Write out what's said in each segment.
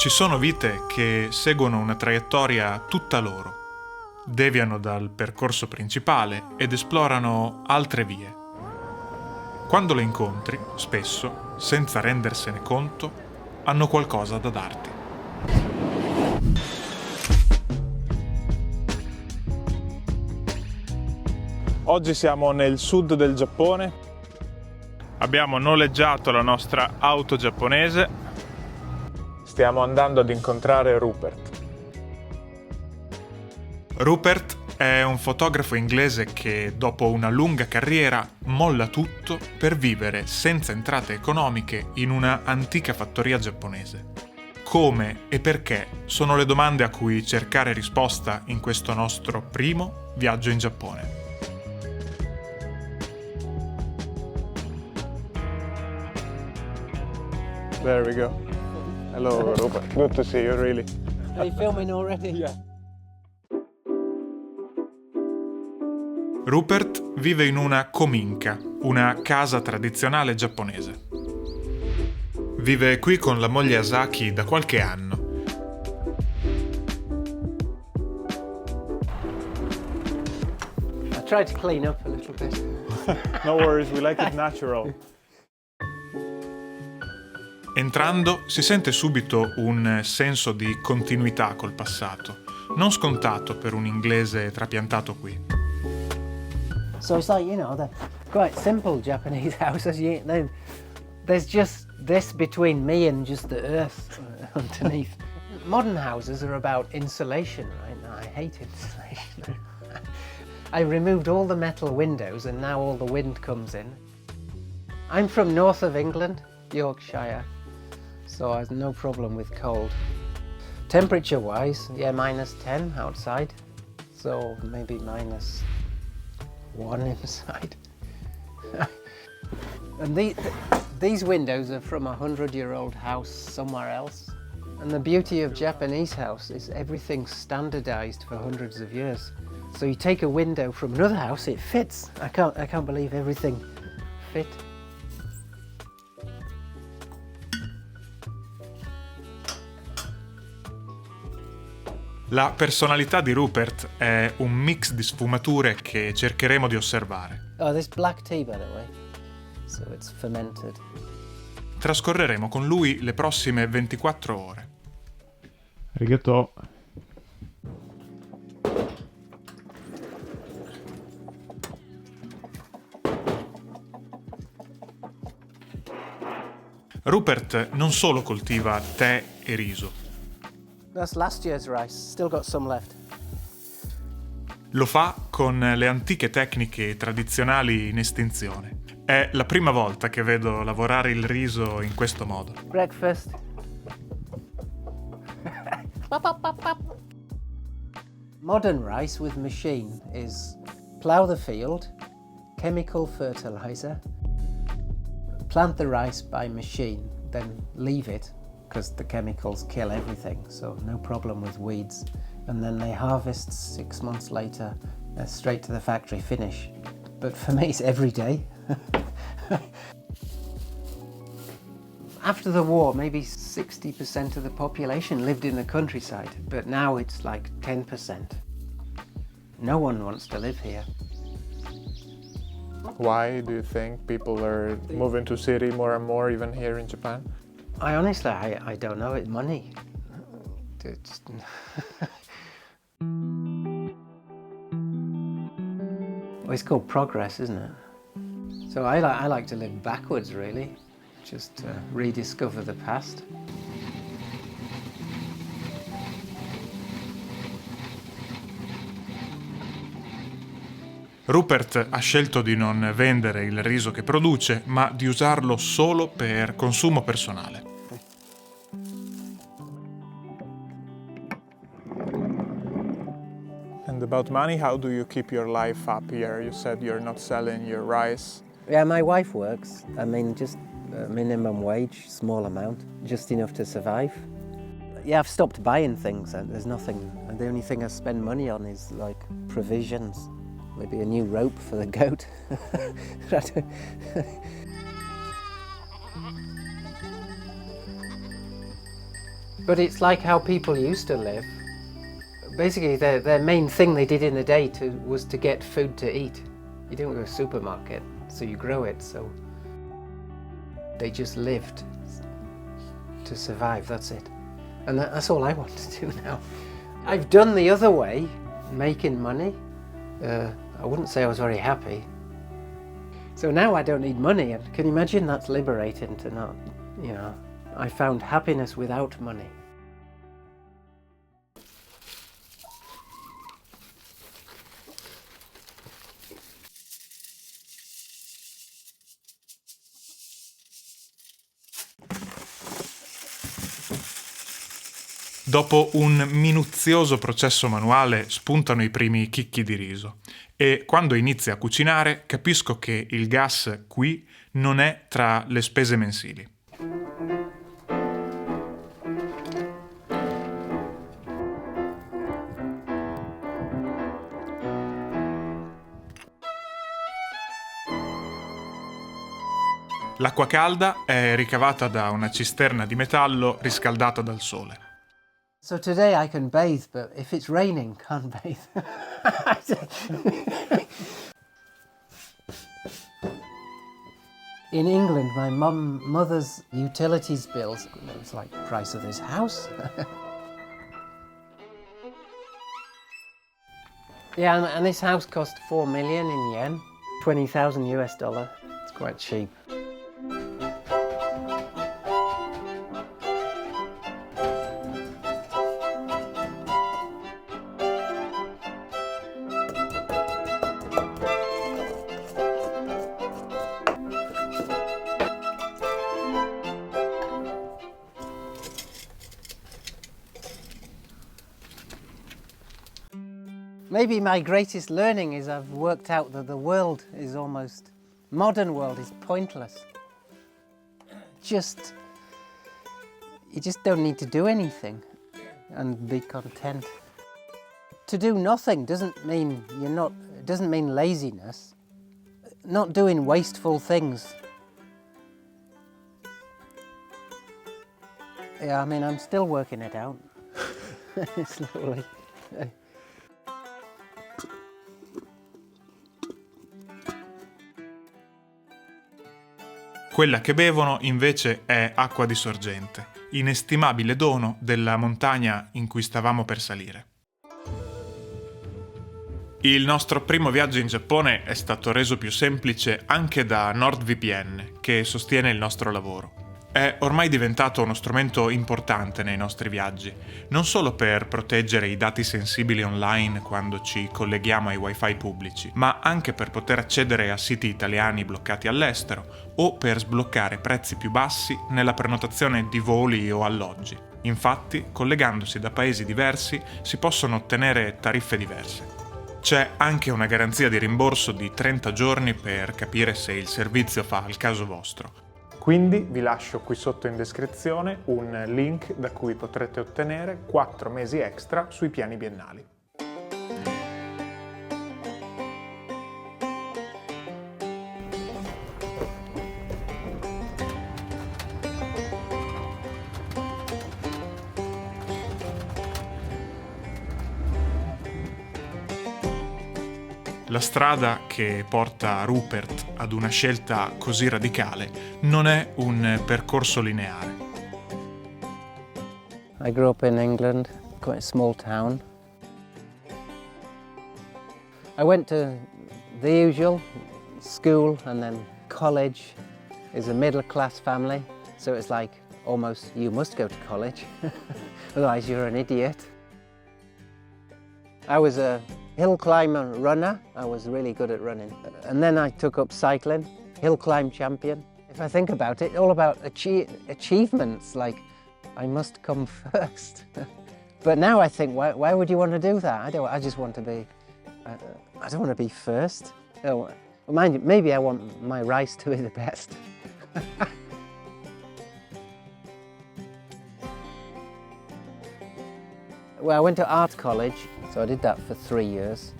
Ci sono vite che seguono una traiettoria tutta loro, deviano dal percorso principale ed esplorano altre vie. Quando le incontri, spesso, senza rendersene conto, hanno qualcosa da darti. Oggi siamo nel sud del Giappone. Abbiamo noleggiato la nostra auto giapponese. Stiamo andando ad incontrare Rupert. Rupert è un fotografo inglese che, dopo una lunga carriera, molla tutto per vivere senza entrate economiche in una antica fattoria giapponese. Come e perché sono le domande a cui cercare risposta in questo nostro primo viaggio in Giappone. There we go. Hello, Rupert. Good to see you, really. Are you filming already? Yeah. Rupert vive in una kominka, una casa tradizionale giapponese. Vive qui con la moglie Asaki da qualche anno. I tried to clean up a little bit. No worries, we like it natural. Entrando si sente subito un senso di continuità col passato, non scontato per un inglese trapiantato qui. So it's like, the quite simple Japanese houses. There's just this between me and just the earth underneath. Modern houses are about insulation, right? Now, I hate insulation. I removed all the metal windows and now all the wind comes in. I'm from north of England, Yorkshire, so I have no problem with cold. Temperature-wise, -10 outside, so maybe -1 inside. And these windows are from a 100-year-old house somewhere else. And the beauty of Japanese house is everything's standardized for hundreds of years. So you take a window from another house, it fits. I can't believe everything fit. La personalità di Rupert è un mix di sfumature che cercheremo di osservare. Oh, this black tea, by the way. So it's fermented. Trascorreremo con lui le prossime 24 ore. Arigato. Rupert non solo coltiva tè e riso. That's last year's rice. Still got some left. Lo fa con le antiche tecniche tradizionali in estinzione. È la prima volta che vedo lavorare il riso in questo modo. Breakfast. Modern rice with machine is plough the field, chemical fertilizer, plant the rice by machine, then leave it because the chemicals kill everything, so no problem with weeds. And then they harvest 6 months later, straight to the factory, finish. But for me, it's every day. After the war, maybe 60% of the population lived in the countryside, but now it's like 10%. No one wants to live here. Why do you think people are moving to city more and more, even here in Japan? I honestly, I don't know. It's money. It's well, it's called progress, isn't it? So I like to live backwards, really, just to rediscover the past. Rupert ha scelto di non vendere il riso che produce, ma di usarlo solo per consumo personale. And about money, how do you keep your life up here? You said you're not selling your rice. Yeah, my wife works. I mean, just minimum wage, small amount, just enough to survive. Yeah, I've stopped buying things. There's nothing. The only thing I spend money on is like provisions. Maybe a new rope for the goat. But it's like how people used to live. Basically, their main thing they did in the day was to get food to eat. You didn't go to a supermarket, so you grow it, so they just lived to survive, that's it. And that's all I want to do now. I've done the other way, making money. I wouldn't say I was very happy. So now I don't need money, and can you imagine that's liberating to not, you know, I found happiness without money. Dopo un minuzioso processo manuale spuntano i primi chicchi di riso e quando inizio a cucinare capisco che il gas qui non è tra le spese mensili. L'acqua calda è ricavata da una cisterna di metallo riscaldata dal sole. So today I can bathe, but if it's raining, can't bathe. In England, my mother's utilities bills, it's like the price of this house. Yeah, and this house cost 4 million in yen, 20,000 US dollar. It's quite cheap. Maybe my greatest learning is I've worked out that the world is almost, modern world is pointless. You just don't need to do anything and be content. To do nothing doesn't mean doesn't mean laziness. Not doing wasteful things. Yeah, I mean, I'm still working it out. Slowly. Quella che bevono invece è acqua di sorgente, inestimabile dono della montagna in cui stavamo per salire. Il nostro primo viaggio in Giappone è stato reso più semplice anche da NordVPN, che sostiene il nostro lavoro. È ormai diventato uno strumento importante nei nostri viaggi, non solo per proteggere i dati sensibili online quando ci colleghiamo ai wifi pubblici, ma anche per poter accedere a siti italiani bloccati all'estero o per sbloccare prezzi più bassi nella prenotazione di voli o alloggi. Infatti, collegandosi da paesi diversi, si possono ottenere tariffe diverse. C'è anche una garanzia di rimborso di 30 giorni per capire se il servizio fa al caso vostro. Quindi vi lascio qui sotto in descrizione un link da cui potrete ottenere 4 mesi extra sui piani biennali. La strada che porta Rupert ad una scelta così radicale non è un percorso lineare. I grew up in England, quite a small town. I went to the usual school and then college. Is a middle class family, so it's like almost you must go to college, otherwise you're an idiot. I was a hill climber runner. I was really good at running. And then I took up cycling, hill climb champion. If I think about it, all about achievements, like I must come first. But now I think, why would you want to do that? I just want to be, I don't want to be first. Oh, mind you, maybe I want my rice to be the best. Well, I went to art college, so I did that for 3 years.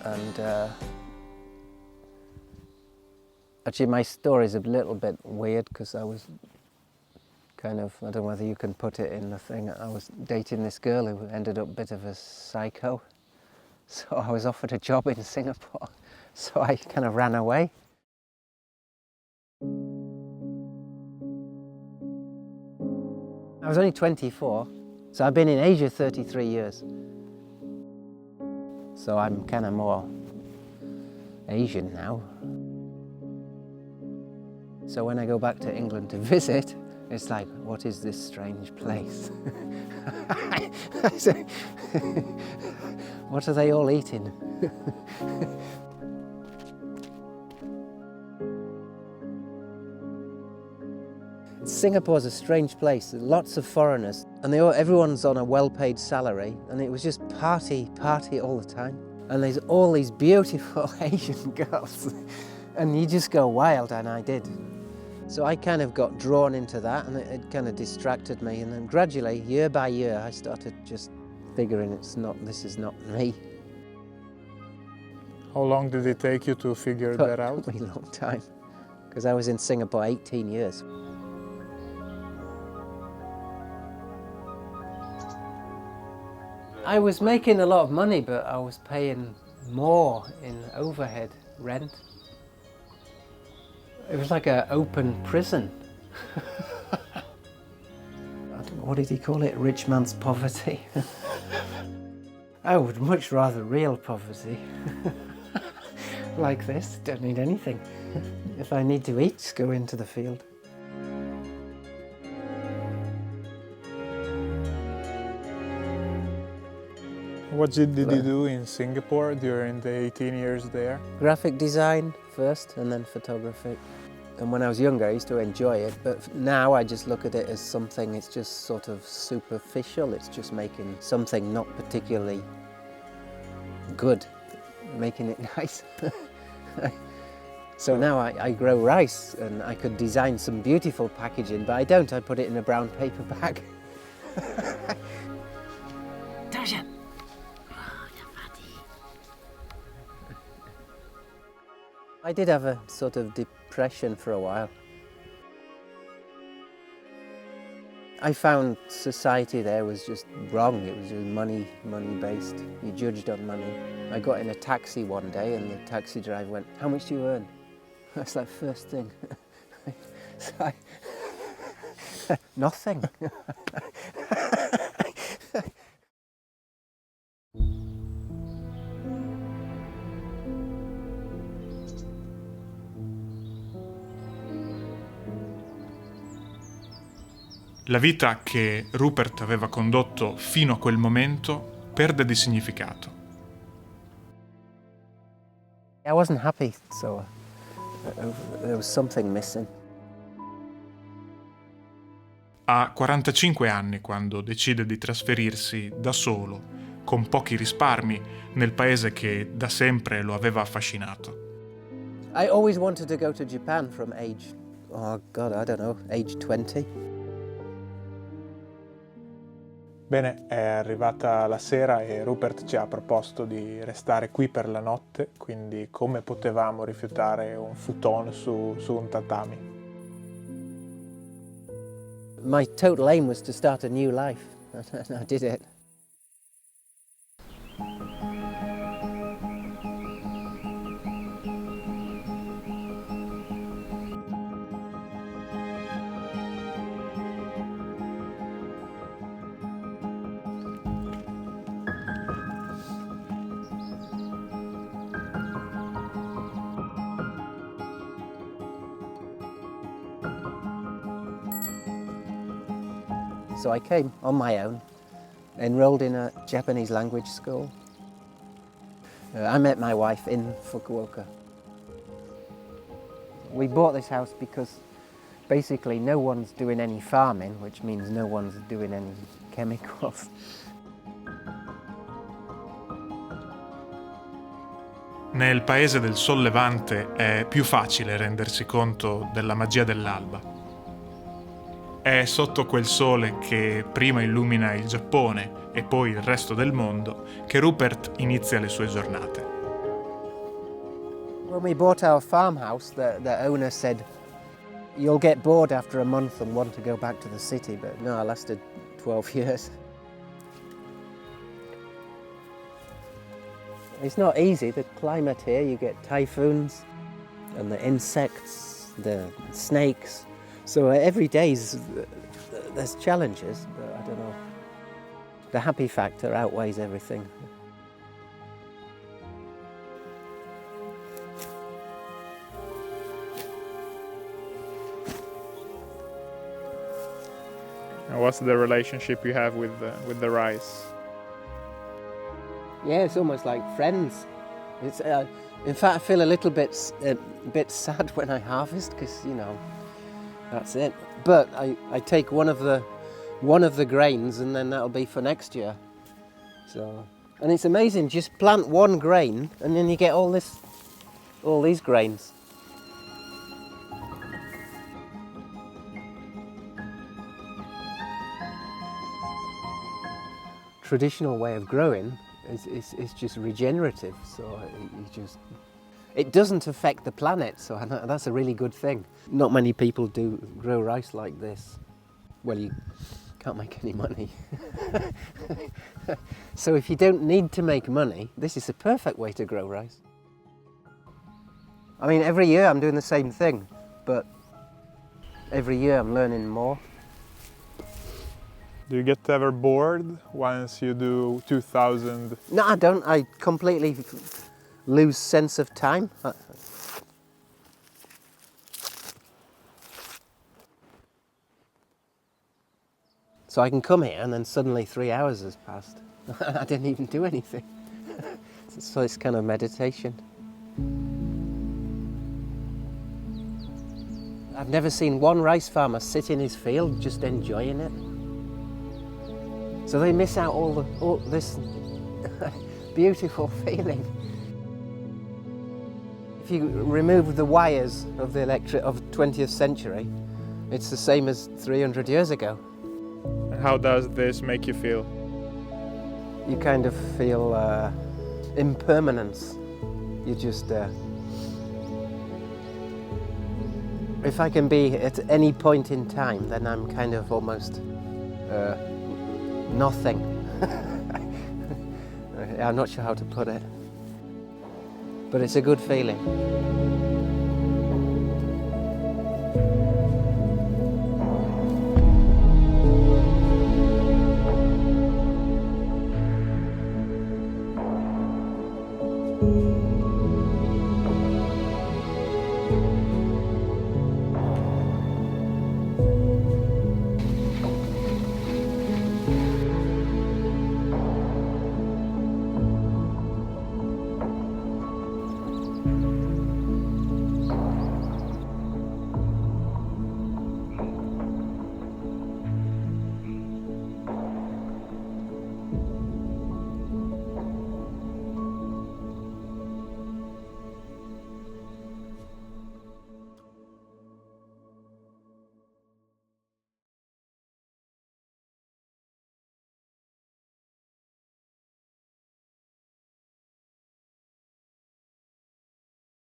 And actually my story's a little bit weird because I was kind of, I don't know whether you can put it in the thing. I was dating this girl who ended up a bit of a psycho. So I was offered a job in Singapore. So I kind of ran away. I was only 24, so I've been in Asia 33 years. So I'm kind of more Asian now. So when I go back to England to visit, it's like, what is this strange place? What are they all eating? Singapore's a strange place. There's lots of foreigners, and everyone's on a well-paid salary, and it was just party all the time. And there's all these beautiful Asian girls, and you just go wild, and I did. So I kind of got drawn into that, and it kind of distracted me. And then gradually, year by year, I started just figuring this is not me. How long did it take you to figure that out? It took me a long time, because I was in Singapore 18 years. I was making a lot of money, but I was paying more in overhead rent. It was like an open prison. I don't know, what did he call it? Rich man's poverty. I would much rather real poverty. Like this, don't need anything. If I need to eat, just go into the field. What did you do in Singapore during the 18 years there? Graphic design first, and then photography. And when I was younger, I used to enjoy it, but now I just look at it as something, it's just sort of superficial. It's just making something not particularly good, making it nice. So now I grow rice, and I could design some beautiful packaging, but I don't. I put it in a brown paper bag. I did have a sort of depression for a while. I found society there was just wrong. It was just money-based. You judged on money. I got in a taxi one day, and the taxi driver went, "How much do you earn?" That's like first thing. So nothing. La vita che Rupert aveva condotto fino a quel momento perde di significato. I wasn't happy, so there was something missing. Ha 45 anni quando decide di trasferirsi da solo, con pochi risparmi, nel paese che da sempre lo aveva affascinato. I always wanted to go to Japan from age, age 20. Bene, è arrivata la sera e Rupert ci ha proposto di restare qui per la notte, quindi come potevamo rifiutare un futon su un tatami? My total aim was to start a new life, and I did it. So I came on my own, enrolled in a Japanese language school. I met my wife in Fukuoka. We bought this house because basically no one's doing any farming, which means no one's doing any chemicals. Nel paese del Sol Levante è più facile rendersi conto della magia dell'alba. È sotto quel sole che prima illumina il Giappone e poi il resto del mondo che Rupert inizia le sue giornate. When we bought our farmhouse, the owner said, you'll get bored after a month and want to go back to the city, but no, I lasted 12 years. It's not easy, the climate here, you get typhoons and the insects, the snakes. So every day there's challenges, but I don't know. The happy factor outweighs everything. And what's the relationship you have with the rice? Yeah, it's almost like friends. It's, in fact, I feel a little bit sad when I harvest because, you know, that's it. But I take one of the grains and then that'll be for next year. So, and it's amazing. Just plant one grain and then you get all these grains. Traditional way of growing is just regenerative, so it doesn't affect the planet, so that's a really good thing. Not many people do grow rice like this. Well, you can't make any money. So if you don't need to make money, this is a perfect way to grow rice. I mean, every year I'm doing the same thing, but every year I'm learning more. Do you get ever bored once you do 2,000? No, I don't. I completely lose sense of time. So I can come here and then suddenly 3 hours has passed. I didn't even do anything. So it's kind of meditation. I've never seen one rice farmer sit in his field just enjoying it. So they miss out all this beautiful feeling. If you remove the wires of the of 20th century, it's the same as 300 years ago. How does this make you feel? You kind of feel impermanence. You just... if I can be at any point in time, then I'm kind of almost nothing. I'm not sure how to put it, but it's a good feeling.